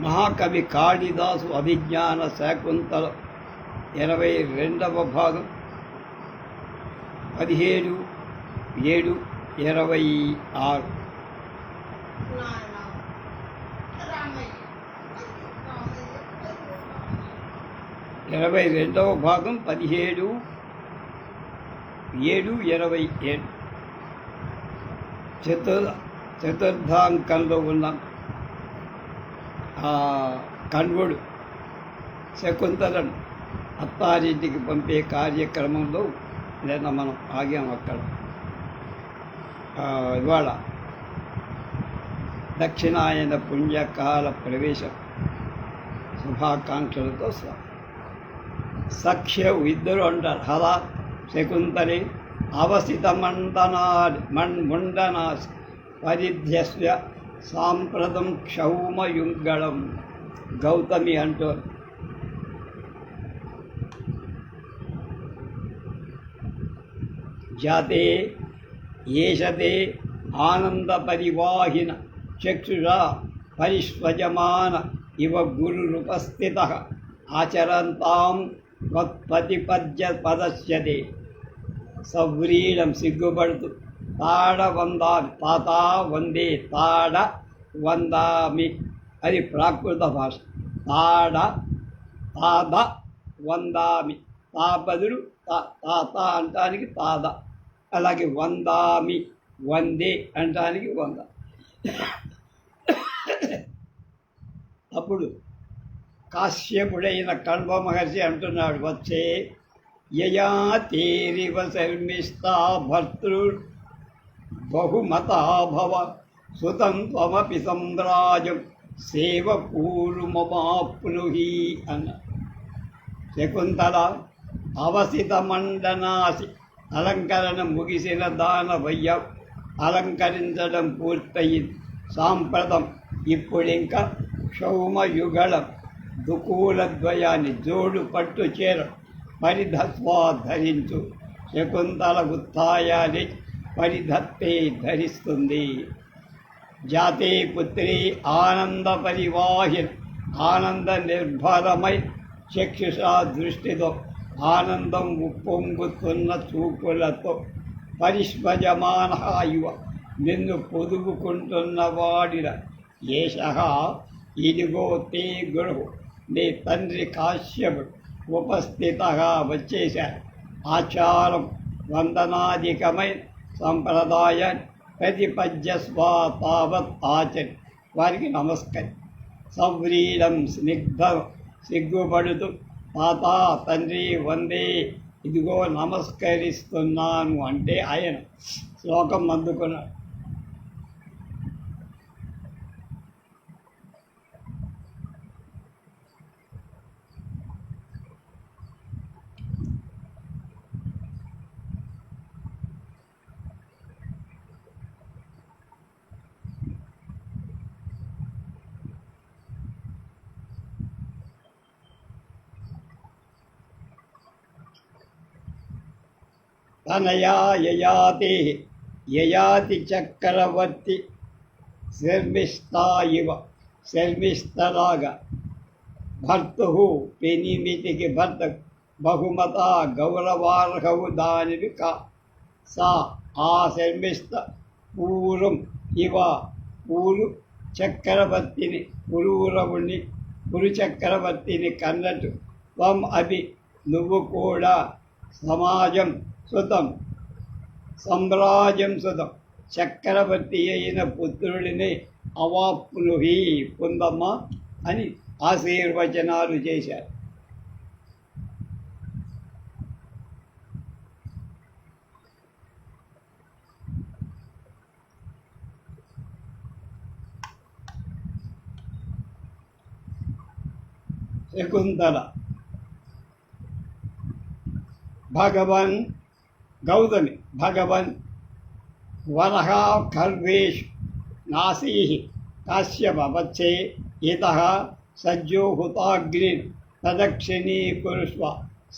మహాకవి కాళిదాసు అభిజ్ఞాన శాకుంతల 22వ భాగం 17/7/26. 22వ భాగం 17/7/27. చతుర్థాంకంలో ఉన్న కణ్వుడు శకుంతలను అత్తారింటికి పంపే కార్యక్రమంలో లేదా మనం ఆగాం అక్కడ. ఇవాళ దక్షిణాయన పుణ్యకాల ప్రవేశం శుభాకాంక్షలతో సఖ్య ఇద్దరు అంటారు. హలా శకుంతలే అవసిత ముండనాశ పరిధ్యస్య సాంప్రదం క్షౌమయుంగళం. గౌతమి అంటారు. జాతే ఏషతే ఆనందపరివాహిన చక్షుషా పరిష్వజమాన ఇవ గురురుపస్థితః ఆచరంతాం పదశ్యతే. సవ్రీడం సిగ్గుపడుతూ తాడ వందామి తాతా వందే తాడ వందామి అది ప్రాకృత భాష. తాడ తాద వందామి తా బదులు తాత అంటానికి తాద, అలాగే వందామి వందే అంటానికి వంద. అప్పుడు కాశ్యపుడైన కణ్వ మహర్షి అంటున్నాడు, వచ్చే యయా తేరివ శర్మిష్టా భర్తృ బహుమతాభవ సుతం త్వమపి సంరాజం సేవకూరుమమాప్నుహి అన్న. శకుంతల అవసిత మండనాసి అలంకరణ ముగిసిన దానవయ్య అలంకరించడం పూర్తయింది. సాంప్రదం ఇప్పుడింకా క్షౌమయుగళం దుకూలద్వయాన్ని జోడు పట్టు చీర పరిధత్వా ధరించు. శకుంతల ఉత్థాయాన్ని పరిధత్తే ధరిస్తుంది. జాతే పుత్రి ఆనంద పరివాహిన్ ఆనంద నిర్భరమై చక్షుషా దృష్టితో ఆనందం ఉప్పొంగుతున్న చూపులతో పరిష్వజమాన ఇవ నిన్ను పొదుగుకుంటున్న వాడిన ఏషః ఇదిగో తే గురువు నీ తండ్రి కాశ్యపుడు ఉపస్థితగా వచ్చేశారు. ఆచారం వందనాధికమై సంప్రదాయాన్ని ప్రతిపద్యస్వా తావత్ ఆచరి వారికి నమస్కరి. సవ్రీడం స్నిగ్ధ సిగ్గుపడుతూ తాత తండ్రి వందే ఇదిగో నమస్కరిస్తున్నాను అంటే ఆయన శ్లోకం అందుకున్నాడు. తనయా యయాతి యయాతి చక్రవర్తి శర్మిష్ఠా ఇవ శర్మిష్ఠలాగా భర్తు పెనిమితికి భర్త బహుమత గౌరవార్హవు దానివి కా. సా ఆ శర్మిష్ఠ పూర్వం ఇవ పూరు చక్రవర్తిని పురూరవుణ్ణి పురు చక్రవర్తిని కన్నట్టు త్వం అభి నువ్వు కూడా సమాజం సుతం సామ్రాజ్యం సుతం చక్రవర్తి అయిన పుత్రుడిని అవాప్నుహి పొందమ్మా అని ఆశీర్వచనాలు చేశారు. శకుంతల భగవన్ గౌతమి భగవన్ వరహ ఖర్వేష్ నాసీః కాశ్యప వచ్చే ఇతః సజ్జో హుతాగ్నిర్ ప్రదక్షిణీకురుష్వ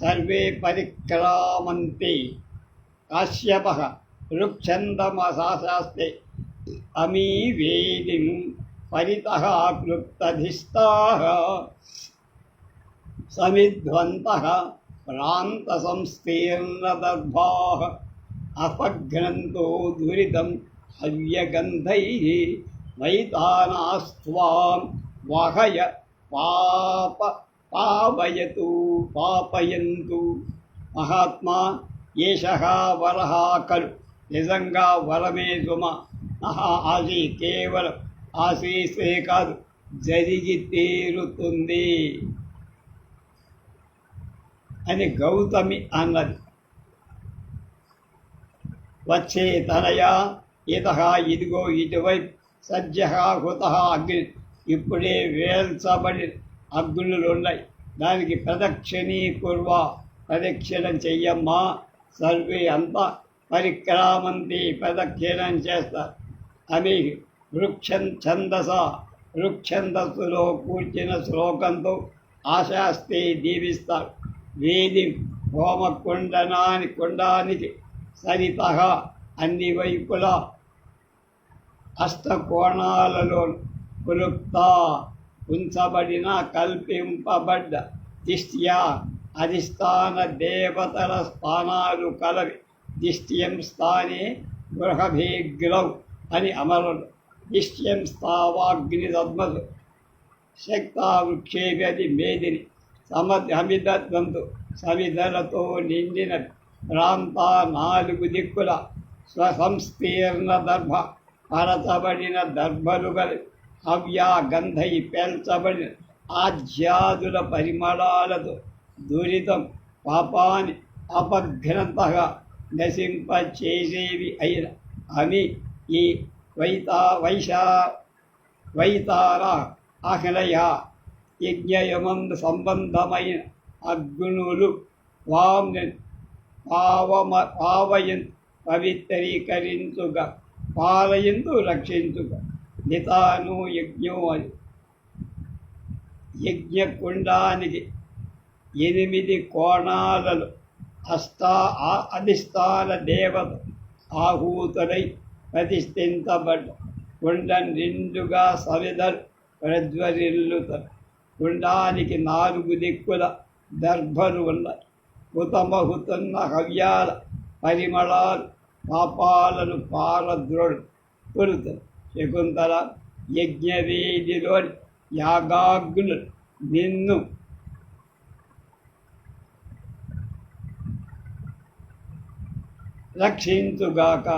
సర్వే పరిక్రామంతే. కాశ్యపః రుక్షందమశాస్తే అమీ వేదిం పరితః క్లుప్తధిస్తాః సమిధ్వంతః ప్రాంతసంస్తీర్ణదర్భాః అపఘ్నంతో దురితం హవ్యగంధైః వైతానాస్త్వాం వహయ పాపయంతు. మహాత్మా, ఏషః వరః ఖలు. నిజంగా వరమే సుమ. ఆశీ కేవలం ఆశీస్తే కాదు, జరిగి తీరుతుంది అని గౌతమి అన్నది. వచ్చే తనయా, ఇతః ఇదిగో ఇటువైపు సజ్జః హుతః అగ్ని, ఇప్పుడే వేల్చబడి అగ్నులున్నాయి, దానికి ప్రదక్షిణీ కుర్వ, ప్రదక్షిణం చెయ్యమ్మా. సర్వే అంతా పరిక్రామంతి, ప్రదక్షిణం చేస్తారు. అవి వృక్షందస్సులో కూర్చిన శ్లోకంతో ఆశాస్తే దీవిస్తారు. వేది కుండానికి సరితః అన్ని వైపులా అష్టకోణాలలో కులుప్త ఉంచబడిన కల్పింపబడ్డ దిష్ట్యా అధిష్టాన దేవతల స్థానాలు కలవి. దిష్ట్యం స్థానే గృహభీగ్రౌ అని అమరుడు. దిష్ట్యం స్థావాగ్ని దద్మసు శక్తా వృక్షేపి అది మేదిని. సమిధద్వంతు సమిధలతో నిండిన ప్రాంత 4 దిక్కుల స్వసంస్తీర్ణ దర్భ, పరచబడిన దర్భలు గలి. హవ్యా గంధై పేల్చబడిన ఆజ్యాదుల పరిమళాలతో దురితం పాపాన్ని అపఘ్నంతగా నశింపచేసేవి అయిన అని ఈ వైతార అఖిలయ యజ్ఞయమందు సంబంధమైన అగ్నులు పావయంతు పవిత్రీకరించుగా, పాలయందు రక్షించుగా. నితాను యజ్ఞో అని యజ్ఞకుండానికి 8 కోణాలలో అధిష్టాన దేవత ఆహూతులై ప్రతిష్ఠించబడ్డ కుండ నిండుగా సవిధలు ప్రజ్వరిల్లుతారు. కుండానికి 4 దిక్కుల దర్భలు ఉన్నాయి. హుతమహుతున్న హవ్యాల పరిమళాలు పాపాలను పారద్రోలుతారు. శకుంతల, యజ్ఞవేదిలోని యాగాగ్నులు నిన్ను రక్షించుగాక.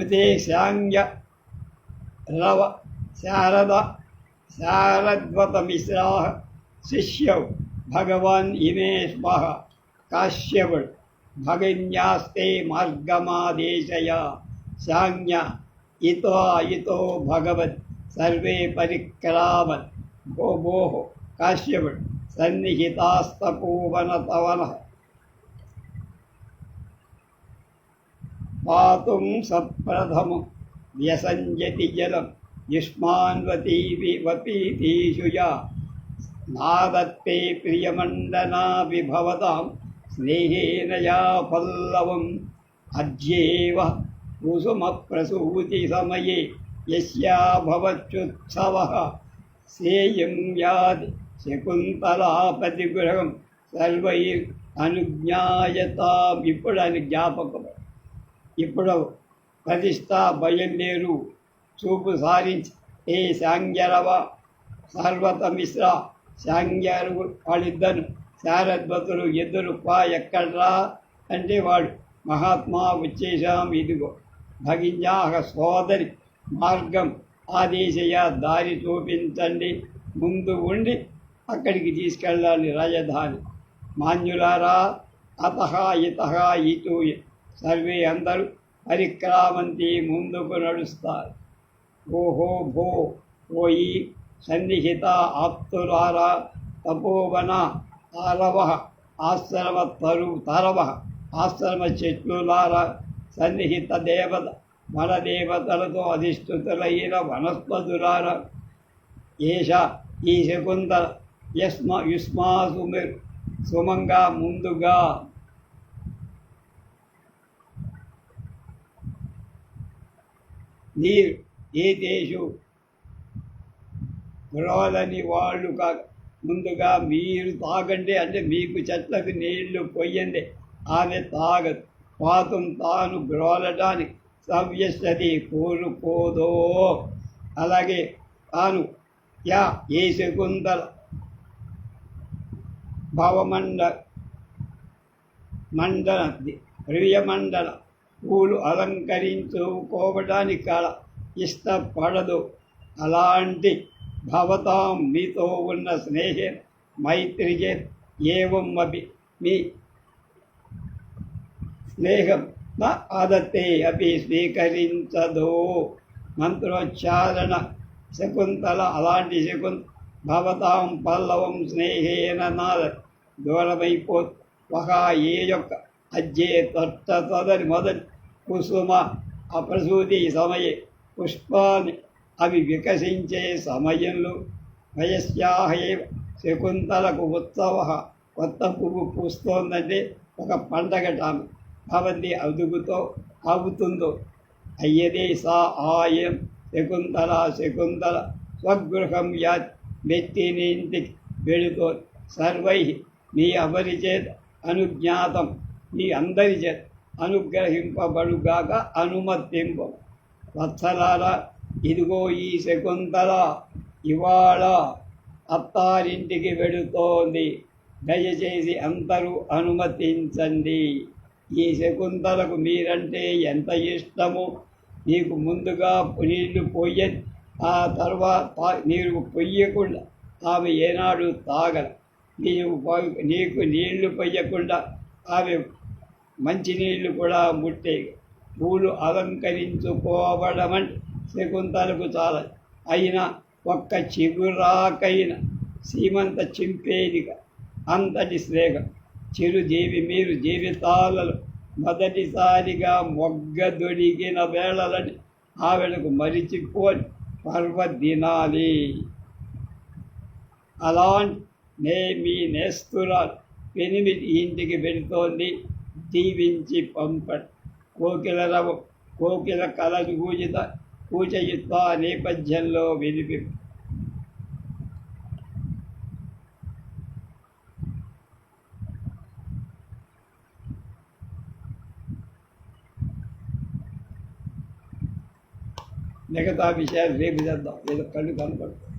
ఉతే శాంగ్య రవ శారద్వతమిశ్రా శిష్యౌ భగవాన్ ఇమే స్మః. కాశ్యపుడు, భగిన్యాస్తే మార్గమాదేశయ. శాంగ్య ఇతో భగవత్ సర్వే పరిక్రామన్. భోః కాశ్యపుడు, సన్నిహితాస్తపోవనతవనః పాతుం సప్రథమం వ్యసంజతి జలం యుష్మాన్వతీషు యా. నాదత్తే ప్రియమండనా విభవతాం స్నేహేన యా పల్లవం. అద్యేవ కుసుమప్రసూతి సమయే యస్యా భవత్యుత్సవః. సేయం యాది శకుంతలాపతిగృహం సర్వైర్ అనుజ్ఞాయతాం. ఇప్పుడు అని జ్ఞాపకం. ఇప్పుడు ప్రతిష్ట బయలుదేరు. చూపు సారించి ఏ శాంగ్యరవ సర్వతమిశ్ర. శాంగ్యరు వాళ్ళిద్దరు శారద్వతులు ఎదురు ఎక్కడ్రా అంటే వాడు మహాత్మా వచ్చేశాం, ఇదిగో. భగిన్యాహ సోదరి మార్గం ఆదేశయ, దారి చూపించండి, ముందు ఉండి అక్కడికి తీసుకెళ్ళాలి రాజధాని. మాన్యులారా, అతః ఇతః ఇటు సర్వే అందరూ పరిక్రామంతి, ముందుకు నడుస్తారు. ఓహో భో ఓయి సన్నిహిత ఆప్తులారా, తపోవన తారవ ఆశ్రమ చెట్లులారా, సన్నిహిత దేవత వనదేవతలతో అధిష్ఠితులైన వనస్పతులారా. ఏష ఈ శకుంతల యుష్మాసు ముందుగా నీరు ఏతేషు కురాలని వాళ్ళు కాక ముందుగా మీరు తాగండి అంటే మీకు చెట్లకు నీళ్లు పొయ్యండి, ఆమె తాగదు. పాతం తాను గ్రోలటానికి సవ్యస్తది కోరుకోదో. అలాగే తాను యా ఏ శకుంతల మండల ప్రియమండల పూలు అలంకరించుకోవడానికి కళ ఇష్టపడదు. అలాంటి భవతాం మీతో ఉన్న స్నేహం మైత్రిచే ఏవం అపి మీ స్నేహం నా ఆదత్తే అపి స్వీకరించదు. మంత్రోచ్చారణ శకుంతల అలాంటి భవతాం పల్లవం స్నేహేన నాద దూరమైపో ఒక ఏ యొక్క అజ్జే తొట్టతొదరి మొదటి కుసుమ అప్రసూతి సమయే పుష్పాన్ని అవి వికసించే సమయంలో వయస్యాహే శకుంతలకు ఉత్సవ కొత్త పువ్వు పూస్తోందంటే ఒక పండగ టాము భవంతి అవుతుందో అయ్యదే సా ఆయం శకుంతల స్వగృహం యాత్ మెత్తినింటికి వెళుతో సర్వై మీ ఎవరి చేత అనుజ్ఞాతం మీ అందరి చేత అనుగ్రహింపబడుగాక అనుమతింప. వత్సలారా ఇదిగో ఈ శకుంతల ఇవాళ అత్తారింటికి వెళుతోంది, దయచేసి అందరూ అనుమతించండి. ఈ శకుంతలకు మీరంటే ఎంత ఇష్టమో నీకు ముందుగా నీళ్లు పొయ్యని, ఆ తర్వాత నీరు పొయ్యకుండా ఆమె ఏనాడు తాగల. నీకు నీళ్లు పొయ్యకుండా ఆమె మంచినీళ్ళు కూడా ముట్టే. పూలు అలంకరించుకోవడమంటే శకుంతలకు చాలా. అయినా ఒక్క చిగురాకైన సీమంత చింపేదిగా అంతటి స్నేహం చిరుజీవి మీరు జీవితాలలో మొదటిసారిగా మొగ్గదొడిగిన వేళలని ఆవిడకు మరిచిపోని పర్వదినాలి. అలాంటి మీ నేస్తురాలు 8 ఇంటికి వెళుతోంది, దీవించి పంపండి. కోకిల కలలు కూచయుత్త నేపథ్యంలో వినిపి. మిగతా విషయాలు రేపు చేద్దాం, ఏదో కళ్ళు కనపడుతుంది.